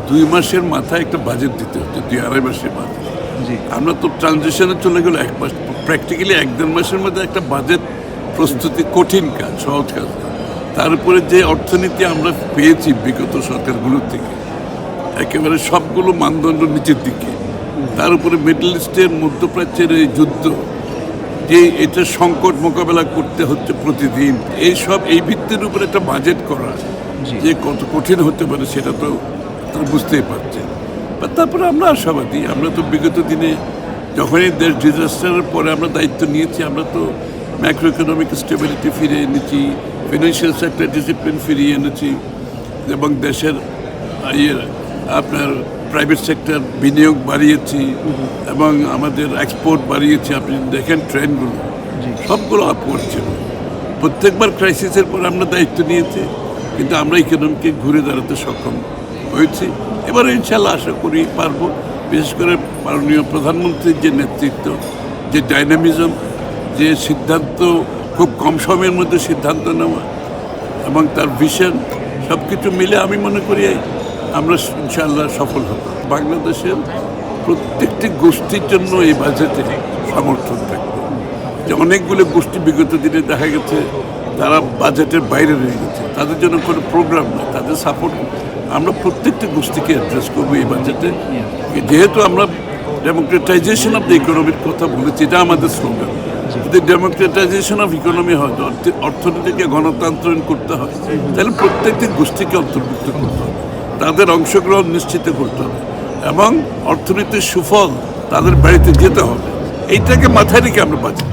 2 মাসের মাথায় একটা বাজেট দিতে হচ্ছে, 2-2.5 মাসের মাথায়। জি আমরা তো ট্রানজিশনে চলে গেল 1 মাস, প্র্যাকটিক্যালি 1-1.5 মাসের মধ্যে একটা বাজেট প্রস্তুতি কঠিন কাজ, সহজ কাজ না। তার উপরে যে অর্থনীতি আমরা পেয়েছি বিগত সরকারগুলোর থেকে, একেবারে সবগুলো মানদণ্ড নিচের দিকে। তার উপরে মিডল ইস্টের, মধ্যপ্রাচ্যের এই যুদ্ধ, যে এটা সংকট মোকাবেলা করতে হচ্ছে প্রতিদিন, এই ভিত্তির উপরে একটা বাজেট করা জি। যে কত কঠিন হতে পারে সেটা তো তারা বুঝতেই পারছেন। বা তারপরে আমরা আশাবাদী, আমরা তো বিগত দিনে যখনই দেশ ডিজাস্টারের পরে আমরা দায়িত্ব নিয়েছি, আমরা তো ম্যাক্রো ইকোনমিক স্টেবিলিটি ফিরিয়ে এনেছি, ফিনান্সিয়াল সেক্টর ডিসিপ্লিন ফিরিয়ে এনেছি, এবং দেশের আপনার প্রাইভেট সেক্টর বিনিয়োগ বাড়িয়েছি, এবং আমাদের এক্সপোর্ট বাড়িয়েছি। আপনি দেখেন ট্রেন্ডগুলো সবগুলো আপওয়ার্ড ছিল। প্রত্যেকবার ক্রাইসিসের পর আমরা দায়িত্ব নিয়েছি, কিন্তু আমরা ইকোনমিকে ঘুরে দাঁড়াতে সক্ষম হয়েছি। এবারে ইনশাল্লাহ আশা করি পারবো। বিশেষ করে মাননীয় প্রধানমন্ত্রীর যে নেতৃত্ব, যে ডাইনামিজম, যে সিদ্ধান্ত, খুব কম সময়ের মধ্যে সিদ্ধান্ত নেওয়া, এবং তার ভিশন, সব কিছু মিলে আমি মনে করি আমরা ইনশাআল্লাহ সফল হব। বাংলাদেশের প্রত্যেকটি গোষ্ঠীর জন্য এই বাজেটে সমর্থন থাকবে। যে অনেকগুলো গোষ্ঠী বিগত দিনে দেখা গেছে তারা বাজেটের বাইরে রয়ে গেছে, তাদের জন্য কোনো প্রোগ্রাম নেই, তাদের সাপোর্ট। আমরা প্রত্যেকটি গোষ্ঠীকে অ্যাড্রেস করবো এই বাজেটে। যেহেতু আমরা ডেমোক্রেটাইজেশন অফ দ্য ইকোনমির কথা বলেছি, এটা আমাদের স্লোগান। যদি ডেমোক্রেটাইজেশন অফ ইকোনমি হয়, অর্থনীতিকে গণতান্ত্রিক করতে হয়, তাহলে প্রত্যেকটি গোষ্ঠীকে অন্তর্ভুক্ত করতে হবে, তাদের অংশগ্রহণ নিশ্চিত করতে হবে, এবং অর্থনীতির সুফল তাদের বাড়িতে যেতে হবে। এইটাকে মাথায় রেখে আমরা বাজেট